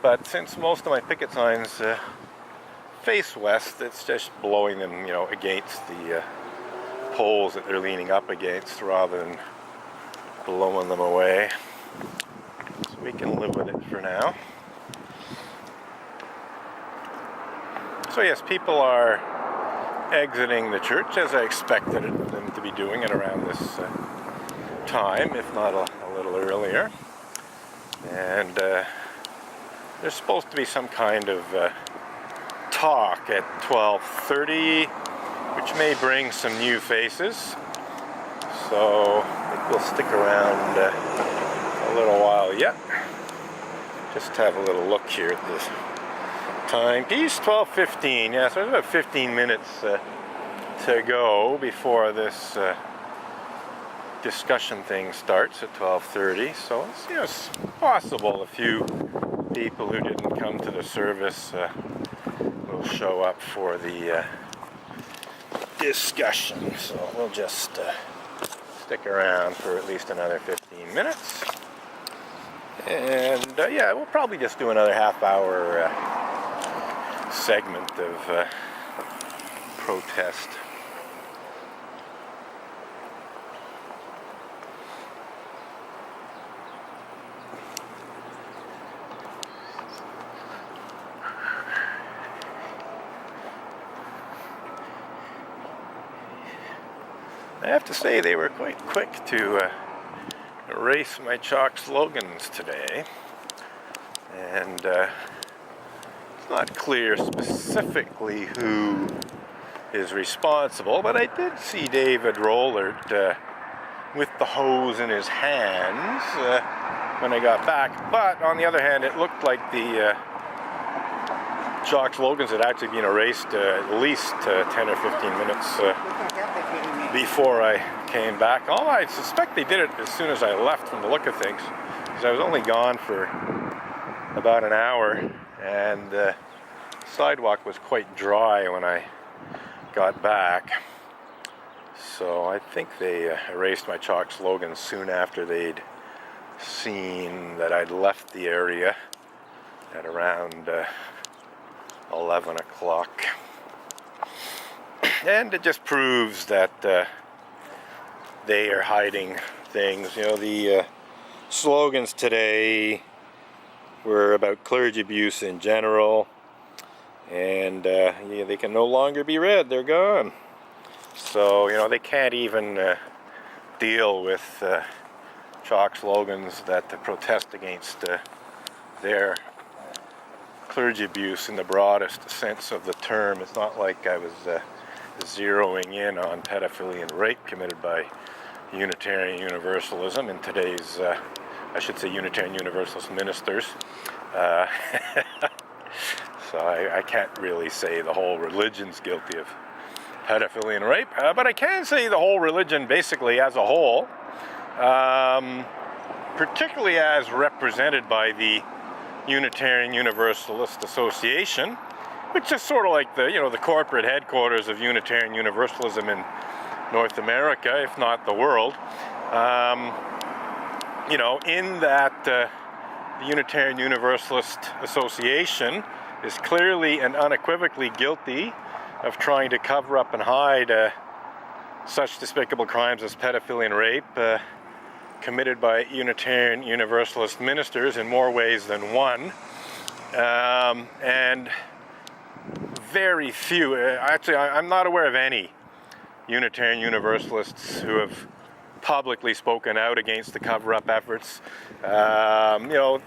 But since most of my picket signs face west, it's just blowing them, against the poles that they're leaning up against rather than blowing them away. So we can live with it for now. So yes, people are exiting the church as I expected them to be doing at around this time, if not a little earlier. And there's supposed to be some kind of talk at 12:30, which may bring some new faces. So I think we'll stick around a little while yet. Just have a little look here at this timepiece. 12:15. Yeah, so there's about 15 minutes to go before this discussion thing starts at 12:30. So it's possible a few people who didn't come to the service will show up for the discussion. So we'll just stick around for at least another 15 minutes. And yeah, we'll probably just do another half-hour segment of protest. I have to say they were quite quick to erase my chalk slogans today, and it's not clear specifically who is responsible, but I did see David Rollert with the hose in his hands when I got back, but on the other hand it looked like the chalk slogans had actually been erased at least 10 or 15 minutes before I came back. Although I suspect they did it as soon as I left from the look of things, because I was only gone for about an hour and the sidewalk was quite dry when I got back. So I think they erased my chalk slogans soon after they'd seen that I'd left the area at around 11 o'clock. And it just proves that they are hiding things. The slogans today were about clergy abuse in general, and yeah, they can no longer be read. They're gone. So they can't even deal with chalk slogans that protest against their clergy abuse in the broadest sense of the term. It's not like I was zeroing in on pedophilia and rape committed by Unitarian Universalism in today's, I should say Unitarian Universalist ministers. So I can't really say the whole religion's guilty of pedophilia and rape, but I can say the whole religion basically as a whole, particularly as represented by the Unitarian Universalist Association, which is sort of like the the corporate headquarters of Unitarian Universalism in North America, if not the world. In that the Unitarian Universalist Association is clearly and unequivocally guilty of trying to cover up and hide such despicable crimes as pedophilia and rape committed by Unitarian Universalist ministers in more ways than one. And very few, actually I'm not aware of any Unitarian Universalists who have publicly spoken out against the cover-up efforts.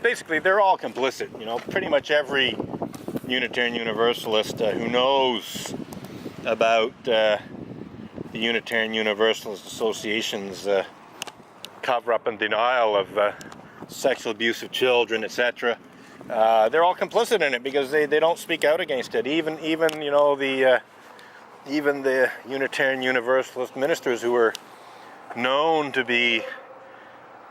Basically they're all complicit. Pretty much every Unitarian Universalist who knows about the Unitarian Universalist Association's cover-up and denial of sexual abuse of children, etc. They're all complicit in it because they don't speak out against it. Even the Unitarian Universalist ministers who are known to be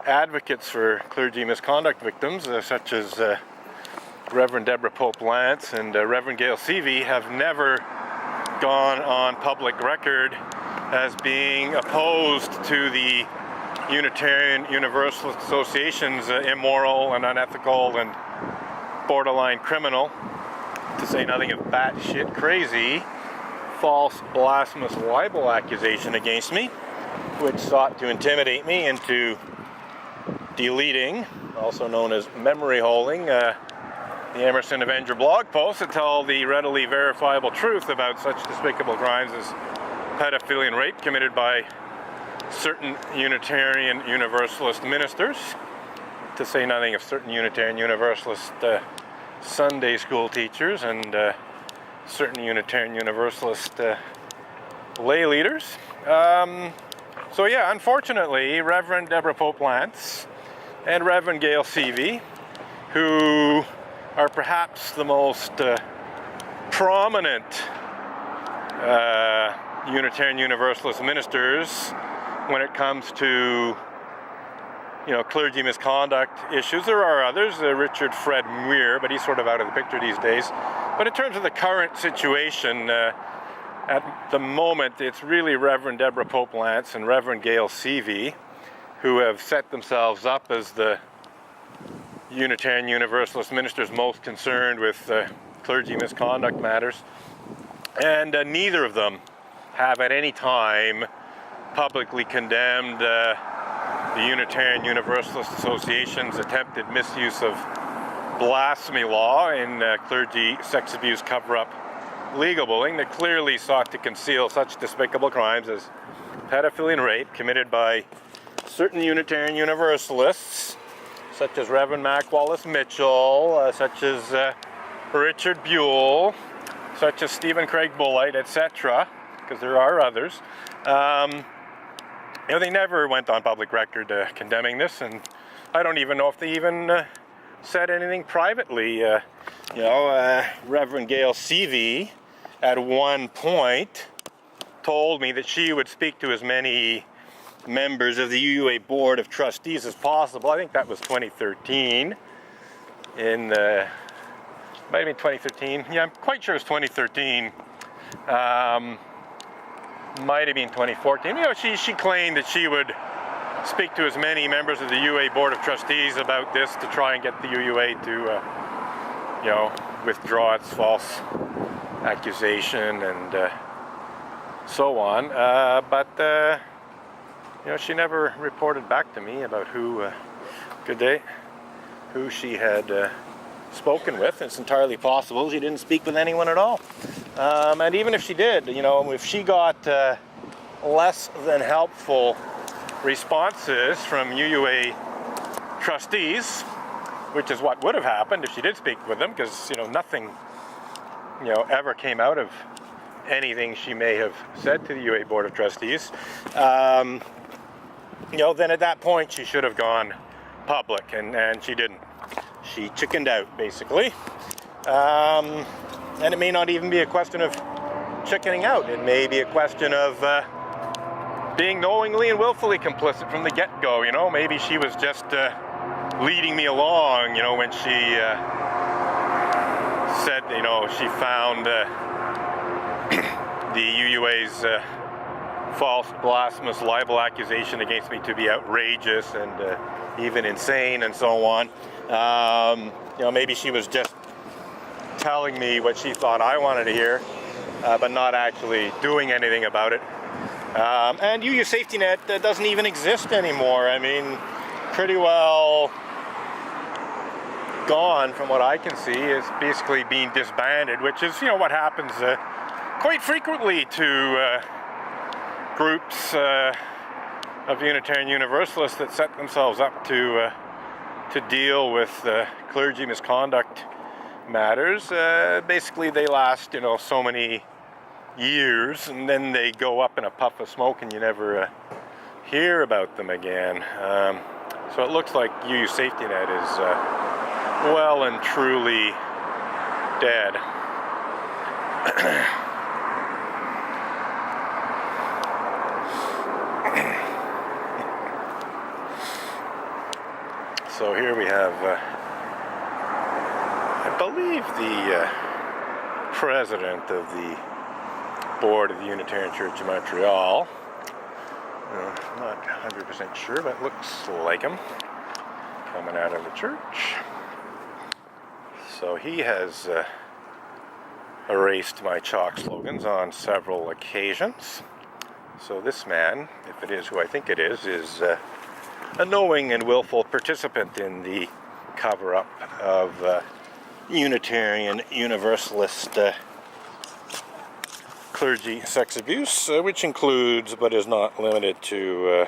advocates for clergy misconduct victims, such as Reverend Deborah Pope Lance and Reverend Gail Seavey, have never gone on public record as being opposed to the Unitarian Universalist Association's immoral and unethical and borderline criminal, to say nothing of batshit crazy, false blasphemous libel accusation against me, which sought to intimidate me into deleting, also known as memory holding, the Emerson Avenger blog post that tell the readily verifiable truth about such despicable crimes as pedophilia and rape committed by certain Unitarian Universalist ministers, to say nothing of certain Unitarian Universalist Sunday school teachers and certain Unitarian Universalist lay leaders. So yeah, unfortunately, Reverend Deborah Pope-Lance and Reverend Gail Seavey, who are perhaps the most prominent Unitarian Universalist ministers when it comes to, you know, clergy misconduct issues. There are others, Richard Fred Muir, but he's sort of out of the picture these days. But in terms of the current situation, at the moment, it's really Reverend Deborah Pope-Lance and Reverend Gail Seavey who have set themselves up as the Unitarian Universalist ministers most concerned with clergy misconduct matters. And neither of them have at any time publicly condemned the Unitarian Universalist Association's attempted misuse of blasphemy law in clergy sex abuse cover-up legal bullying that clearly sought to conceal such despicable crimes as pedophilia and rape committed by certain Unitarian Universalists, such as Reverend Mac Wallace Mitchell, such as Richard Buell, such as Stephen Craig Bullite, etc., because there are others. You know, they never went on public record condemning this, and I don't even know if they even said anything privately. Reverend Gail Seavey at one point told me that she would speak to as many members of the UUA Board of Trustees as possible. I think that was 2013. Might have been 2013. Yeah, I'm quite sure it was 2013. Might have been 2014. You know, she claimed that she would speak to as many members of the UUA Board of Trustees about this to try and get the UUA to, withdraw its false accusation and so on. But she never reported back to me about who she had spoken with. It's entirely possible she didn't speak with anyone at all. And even if she did, if she got less than helpful responses from UUA trustees, which is what would have happened if she did speak with them, because nothing ever came out of anything she may have said to the UUA Board of Trustees, then at that point she should have gone public, and she didn't. She chickened out, basically. And it may not even be a question of chickening out. It may be a question of being knowingly and willfully complicit from the get-go. Maybe she was just leading me along, when she said, she found the UUA's false blasphemous libel accusation against me to be outrageous and even insane and so on. Maybe she was just telling me what she thought I wanted to hear, but not actually doing anything about it. And UU Safety Net doesn't even exist anymore. I mean, pretty well gone from what I can see. It's basically being disbanded, which is, what happens quite frequently to groups of Unitarian Universalists that set themselves up to deal with clergy misconduct matters. Basically, they last, so many years, and then they go up in a puff of smoke, and you never hear about them again. So it looks like UU Safety Net is well and truly dead. So here we have, I believe, the president of the board of the Unitarian Church of Montreal. I'm not 100% sure, but it looks like him coming out of the church. So he has erased my chalk slogans on several occasions. So this man, if it is who I think it is a knowing and willful participant in the cover-up of Unitarian Universalist clergy sex abuse, which includes but is not limited to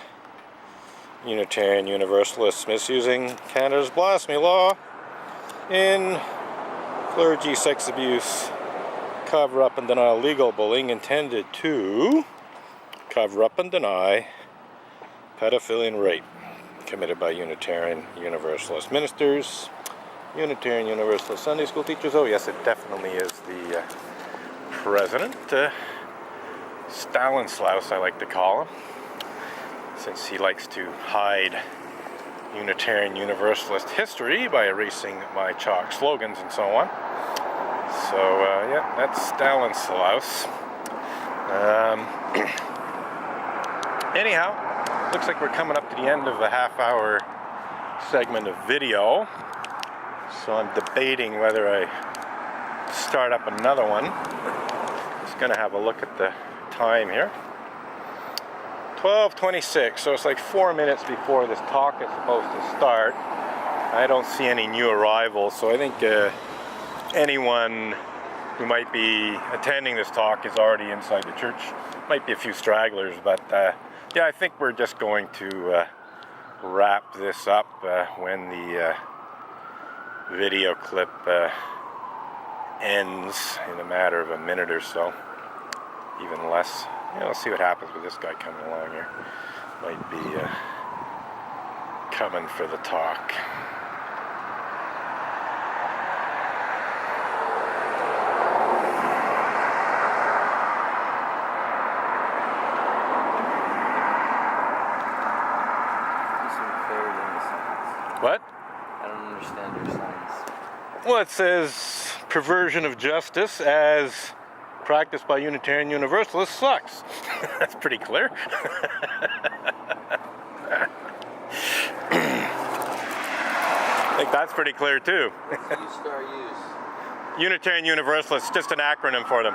Unitarian Universalists misusing Canada's blasphemy law in clergy sex abuse, cover up and deny legal bullying intended to cover up and deny pedophilia and rape committed by Unitarian Universalist ministers, Unitarian Universalist Sunday school teachers. Oh yes, it definitely is the president, Stanislaus I like to call him, since he likes to hide Unitarian Universalist history by erasing my chalk slogans and so on. So yeah, that's Stanislaus. Anyhow, looks like we're coming up to the end of a half-hour segment of video, so I'm debating whether I start up another one. Just gonna have a look at the time here. 12:26, so it's like 4 minutes before this talk is supposed to start. I don't see any new arrivals, so I think anyone who might be attending this talk is already inside the church. Might be a few stragglers, but yeah, I think we're just going to wrap this up when the video clip ends in a matter of a minute or so, even less. Yeah, let's see what happens with this guy coming along here. Might be coming for the talk. What? I don't understand your signs. Well, it says perversion of justice as practiced by Unitarian Universalists sucks. That's pretty clear. I think that's pretty clear too. Use star use. Unitarian Universalists, just an acronym for them.